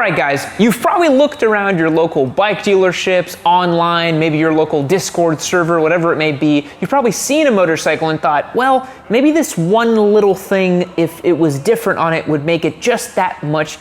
Alright guys, you've probably looked around your local bike dealerships, online, maybe your local Discord server, whatever it may be. You've probably seen a motorcycle and thought, well, maybe this one little thing, if it was different on it, would make it just that much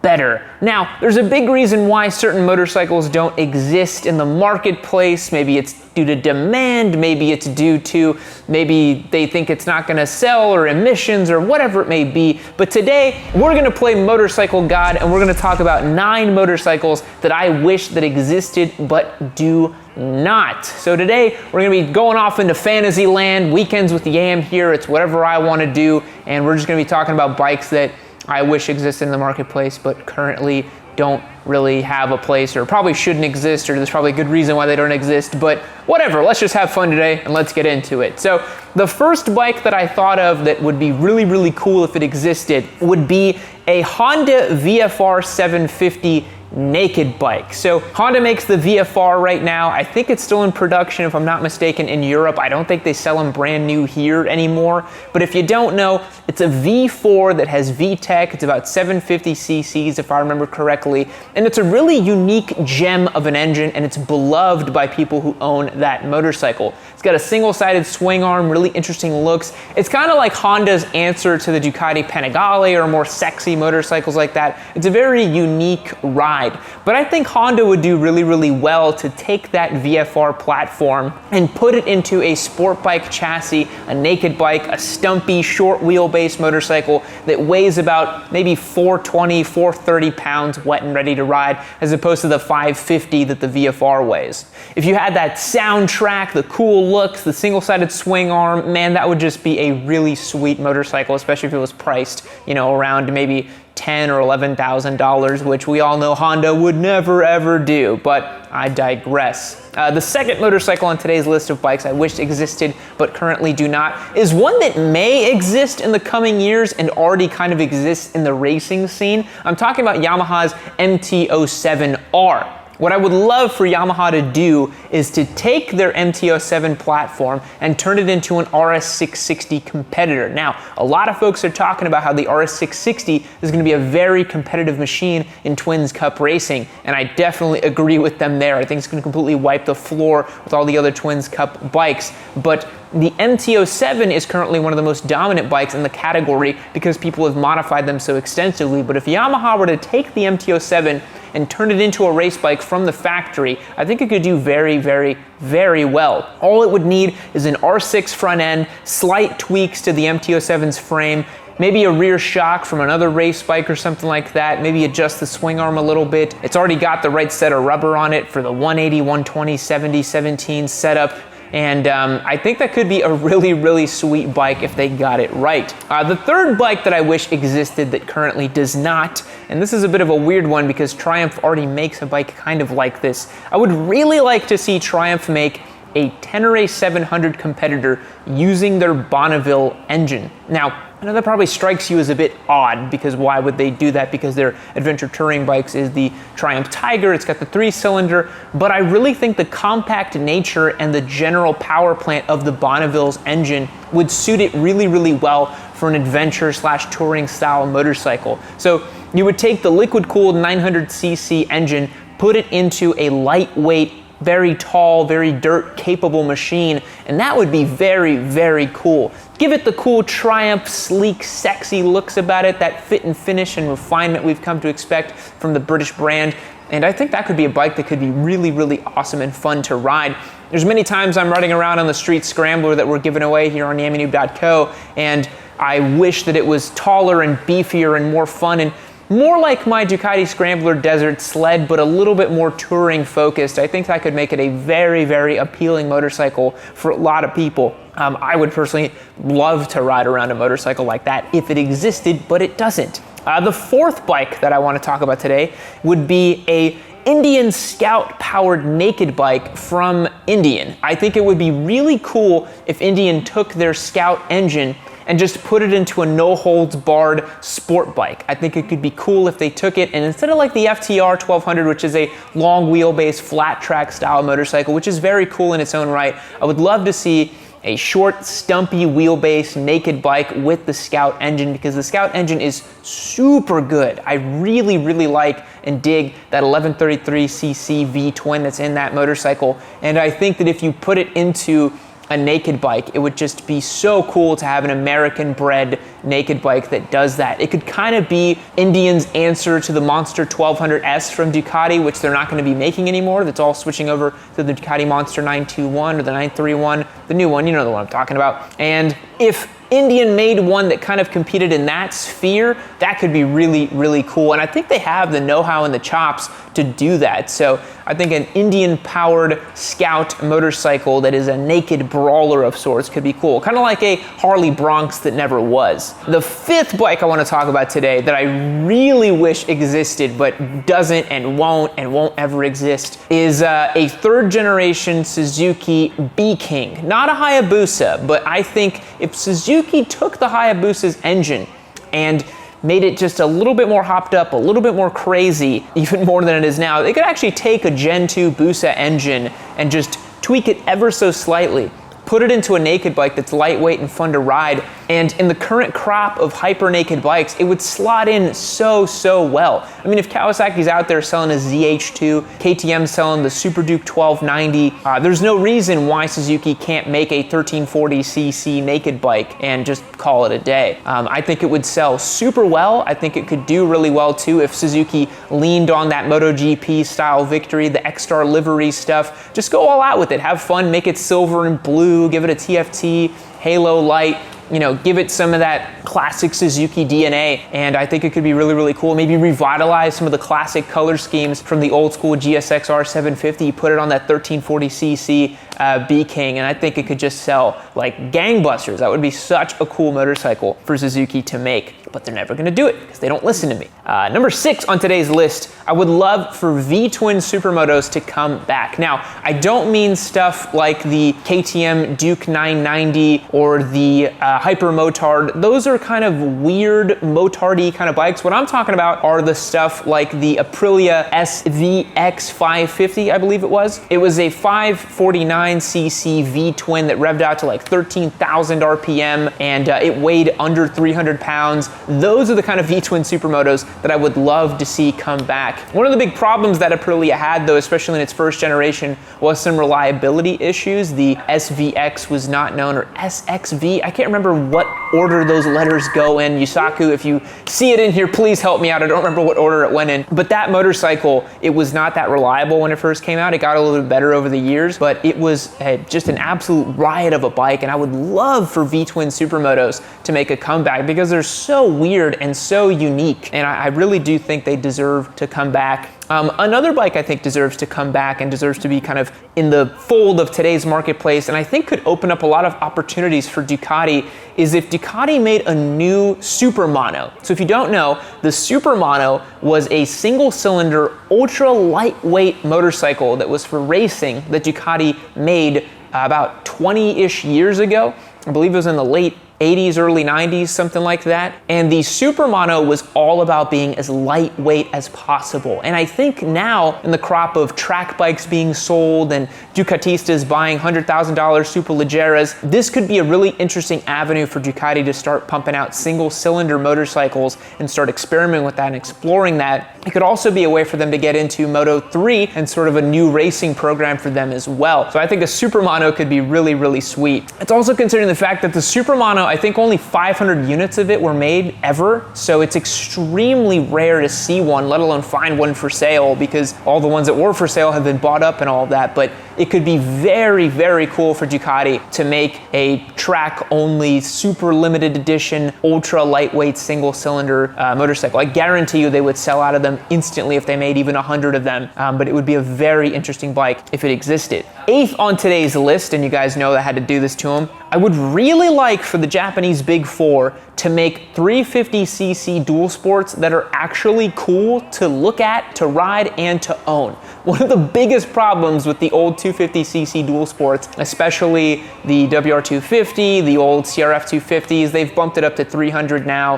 better. Now, there's a big reason why certain motorcycles don't exist in the marketplace. Maybe it's due to demand, maybe it's due to, maybe they think it's not gonna sell, or emissions, or whatever it may be. But today, we're gonna play Motorcycle God, and we're gonna talk about 9 motorcycles that I wish that existed, but do not. So today, we're gonna be going off into fantasy land, weekends with Yammie here, it's whatever I wanna do, and we're just gonna be talking about bikes that I wish existed in the marketplace, but currently don't really have a place, or probably shouldn't exist, or there's probably a good reason why they don't exist, but whatever, let's just have fun today and let's get into it. So the first bike that I thought of that would be really, really cool if it existed would be a Honda VFR 750 naked bike. So Honda makes the VFR right now. I think it's still in production, if I'm not mistaken, in Europe. I don't think they sell them brand new here anymore. But if you don't know, it's a V4 that has VTEC. It's about 750 cc's, if I remember correctly. And it's a really unique gem of an engine, and it's beloved by people who own that motorcycle. It's got a single-sided swing arm, really interesting looks. It's kind of like Honda's answer to the Ducati Panigale, or more sexy motorcycles like that. It's a very unique ride. But I think Honda would do really, really well to take that VFR platform and put it into a sport bike chassis, a naked bike, a stumpy, short wheelbase motorcycle that weighs about maybe 420, 430 pounds wet and ready to ride, as opposed to the 550 that the VFR weighs. If you had that soundtrack, the cool looks, the single-sided swing arm, man, that would just be a really sweet motorcycle, especially if it was priced, you know, around maybe $10,000 or $11,000, which we all know Honda would never ever do, but I digress. The second motorcycle on today's list of bikes I wish existed but currently do not is one that may exist in the coming years and already kind of exists in the racing scene. I'm talking about Yamaha's MT-07R. What I would love for Yamaha to do is to take their MT-07 platform and turn it into an RS660 competitor. Now, a lot of folks are talking about how the RS660 is going to be a very competitive machine in Twins Cup racing, and I definitely agree with them there. I think it's going to completely wipe the floor with all the other Twins Cup bikes, but the MT-07 is currently one of the most dominant bikes in the category because people have modified them so extensively. But if Yamaha were to take the MT-07 and turn it into a race bike from the factory, I think it could do very, very, very well. All it would need is an R6 front end, slight tweaks to the MT-07's frame, maybe a rear shock from another race bike or something like that, maybe adjust the swing arm a little bit. It's already got the right set of rubber on it for the 180, 120, 70, 17 setup. And I think that could be a really, really sweet bike if they got it right. The third bike that I wish existed that currently does not, and this is a bit of a weird one because Triumph already makes a bike kind of like this. I would really like to see Triumph make a TÉNÉRÉ 700 competitor using their Bonneville engine. Now, I know that probably strikes you as a bit odd, because why would they do that? Because their adventure touring bikes is the Triumph Tiger, it's got the 3-cylinder, but I really think the compact nature and the general power plant of the Bonneville's engine would suit it really, really well for an adventure / touring style motorcycle. So you would take the liquid-cooled 900cc engine, put it into a lightweight, very tall, very dirt-capable machine, and that would be very, very cool. Give it the cool Triumph, sleek, sexy looks about it, that fit and finish and refinement we've come to expect from the British brand, and I think that could be a bike that could be really, really awesome and fun to ride. There's many times I'm riding around on the street scrambler that we're giving away here on YammieNoob.co, and I wish that it was taller and beefier and more fun and more like my Ducati Scrambler Desert Sled, but a little bit more touring focused. I think that could make it a very, very appealing motorcycle for a lot of people. I would personally love to ride around a motorcycle like that if it existed, but it doesn't. The fourth bike that I want to talk about today would be a Indian Scout powered naked bike from Indian. I think it would be really cool if Indian took their Scout engine and just put it into a no-holds-barred sport bike. I think it could be cool if they took it, and instead of like the FTR 1200, which is a long wheelbase, flat track style motorcycle, which is very cool in its own right, I would love to see a short, stumpy wheelbase naked bike with the Scout engine, because the Scout engine is super good. I really, really like and dig that 1133cc V-twin that's in that motorcycle. And I think that if you put it into a naked bike, it would just be so cool to have an American-bred naked bike that does that. It could kind of be Indian's answer to the Monster 1200S from Ducati, which they're not going to be making anymore. That's all switching over to the Ducati Monster 921 or the 931, the new one, you know the one I'm talking about. And if Indian made one that kind of competed in that sphere, that could be really, really cool. And I think they have the know-how and the chops to do that. So I think an Indian-powered Scout motorcycle that is a naked brawler of sorts could be cool. Kind of like a Harley Bronx that never was. The fifth bike I want to talk about today that I really wish existed but doesn't and won't ever exist is a third generation Suzuki B-King. Not a Hayabusa, but I think if Suzuki took the Hayabusa's engine and made it just a little bit more hopped up, a little bit more crazy, even more than it is now, they could actually take a Gen 2 Busa engine and just tweak it ever so slightly, put it into a naked bike that's lightweight and fun to ride, and in the current crop of hyper naked bikes, it would slot in so, so well. I mean, if Kawasaki's out there selling a ZH2, KTM's selling the Super Duke 1290, there's no reason why Suzuki can't make a 1340cc naked bike and just call it a day. I think it would sell super well. I think it could do really well too if Suzuki leaned on that MotoGP style victory, the X-Star livery stuff. Just go all out with it, have fun, make it silver and blue, give it a TFT, halo light, you know, give it some of that classic Suzuki DNA, and I think it could be really, really cool. Maybe revitalize some of the classic color schemes from the old school GSX R750, put it on that 1340cc B-King, and I think it could just sell like gangbusters. That would be such a cool motorcycle for Suzuki to make, but they're never gonna do it because they don't listen to me. Number 6 on today's list, I would love for V-twin supermotos to come back. Now, I don't mean stuff like the KTM Duke 990 or the Hyper Motard. Those are kind of weird motardy kind of bikes. What I'm talking about are the stuff like the Aprilia SVX 550, I believe it was. It was a 549cc V-twin that revved out to like 13,000 RPM, and it weighed under 300 pounds. Those are the kind of V-twin supermotos that I would love to see come back. One of the big problems that Aprilia had, though, especially in its first generation, was some reliability issues. The SVX was not known, or SXV, I can't remember what order those letters go in. Yusaku, if you see it in here, please help me out. I don't remember what order it went in. But that motorcycle, it was not that reliable when it first came out. It got a little bit better over the years, but it was just an absolute riot of a bike, and I would love for V-twin supermotos to make a comeback because they're so weird and so unique, and I really do think they deserve to come back. Another bike I think deserves to come back and deserves to be kind of in the fold of today's marketplace, and I think could open up a lot of opportunities for Ducati, is if Ducati made a new Supermono. So if you don't know, the Supermono was a single-cylinder, ultra lightweight motorcycle that was for racing that Ducati made about 20-ish years ago. I believe it was in the late 80s, early 90s, something like that. And the Supermono was all about being as lightweight as possible. And I think now, in the crop of track bikes being sold and Ducatistas buying $100,000 Superleggeras, this could be a really interesting avenue for Ducati to start pumping out single-cylinder motorcycles and start experimenting with that and exploring that. It could also be a way for them to get into Moto 3 and sort of a new racing program for them as well. So I think a Supermono could be really, really sweet. It's also considering the fact that the Supermono, I think only 500 units of it were made ever, so it's extremely rare to see one, let alone find one for sale, because all the ones that were for sale have been bought up and all of that. But it could be very, very cool for Ducati to make a track-only, super limited edition, ultra lightweight single-cylinder motorcycle. I guarantee you they would sell out of them instantly if they made even 100 of them, but it would be a very interesting bike if it existed. 8th on today's list, and you guys know that I had to do this to them, I would really like for the Japanese Big Four to make 350cc dual sports that are actually cool to look at, to ride, and to own. One of the biggest problems with the old 250cc dual sports, especially the WR250, the old CRF 250s, they've bumped it up to 300 now,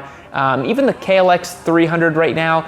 even the KLX 300 right now,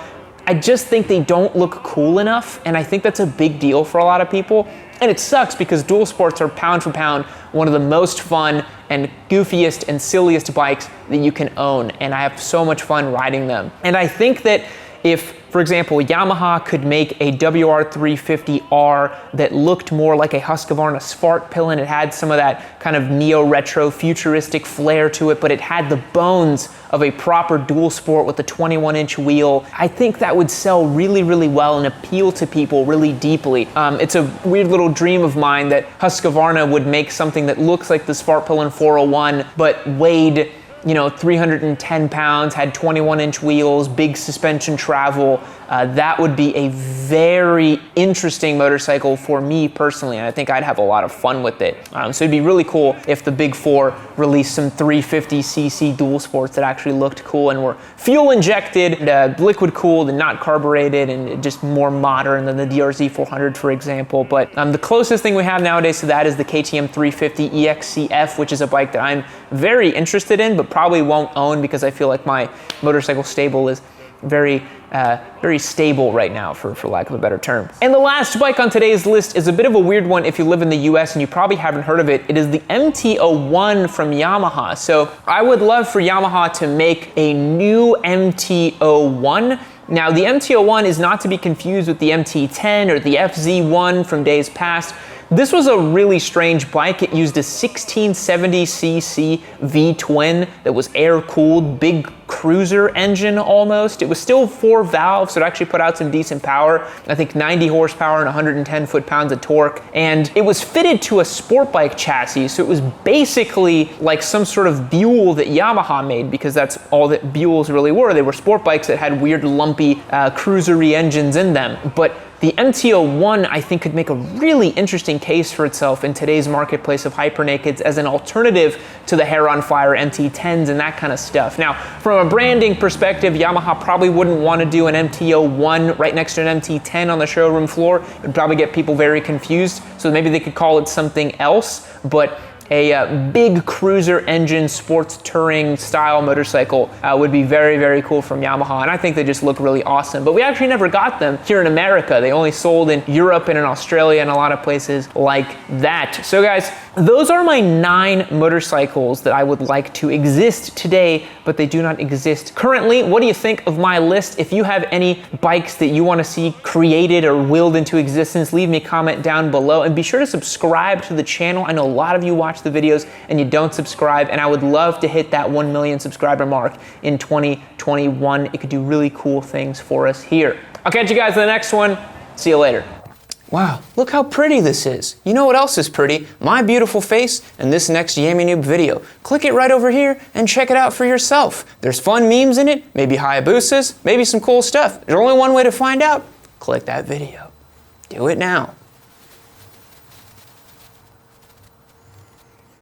I just think they don't look cool enough, and I think that's a big deal for a lot of people. And it sucks because dual sports are pound for pound one of the most fun and goofiest and silliest bikes that you can own, and I have so much fun riding them. And I think that if, for example, Yamaha could make a WR350R that looked more like a Husqvarna Svartpillen, it had some of that kind of neo-retro futuristic flair to it, but it had the bones of a proper dual sport with a 21-inch wheel, I think that would sell really, really well and appeal to people really deeply. It's a weird little dream of mine that Husqvarna would make something that looks like the Svartpillen 401, but weighed 310 pounds, had 21-inch wheels, big suspension travel. That would be a very interesting motorcycle for me personally, and I think I'd have a lot of fun with it. So it'd be really cool if the Big Four released some 350cc dual sports that actually looked cool and were fuel injected, liquid cooled and not carbureted, and just more modern than the DRZ 400, for example. But the closest thing we have nowadays to that is the KTM 350 EXCF, which is a bike that I'm very interested in, but probably won't own because I feel like my motorcycle stable is very stable right now, for lack of a better term. And the last bike on today's list is a bit of a weird one if you live in the US and you probably haven't heard of it. It is the MT-01 from Yamaha. So I would love for Yamaha to make a new MT-01. Now the MT-01 is not to be confused with the MT-10 or the FZ-1 from days past. This was a really strange bike. It used a 1670cc V-twin that was air-cooled, big cruiser engine almost. It was still 4 valves, so it actually put out some decent power. I think 90 horsepower and 110 foot-pounds of torque. And it was fitted to a sport bike chassis, so it was basically like some sort of Buell that Yamaha made, because that's all that Buells really were. They were sport bikes that had weird, lumpy, cruisery engines in them. But the MT-01, I think, could make a really interesting case for itself in today's marketplace of hypernakeds as an alternative to the Hair on Fire MT-10s and that kind of stuff. Now, from a branding perspective, Yamaha probably wouldn't want to do an MT-01 right next to an MT-10 on the showroom floor. It would probably get people very confused, so maybe they could call it something else, but a big cruiser engine sports touring style motorcycle would be very, very cool from Yamaha, and I think they just look really awesome. But we actually never got them here in America. They only sold in Europe and in Australia and a lot of places like that. So guys, those are my 9 motorcycles that I would like to exist today, but they do not exist currently. What do you think of my list? If you have any bikes that you want to see created or willed into existence, leave me a comment down below, and be sure to subscribe to the channel. I know a lot of you watch the videos and you don't subscribe, and I would love to hit that 1 million subscriber mark in 2021. It could do really cool things for us here. I'll catch you guys in the next one. See you later. Wow, look how pretty this is. You know what else is pretty? My beautiful face and this next Yammie Noob video. Click it right over here and check it out for yourself. There's fun memes in it, maybe Hayabusas, maybe some cool stuff. There's only one way to find out. Click that video. Do it now.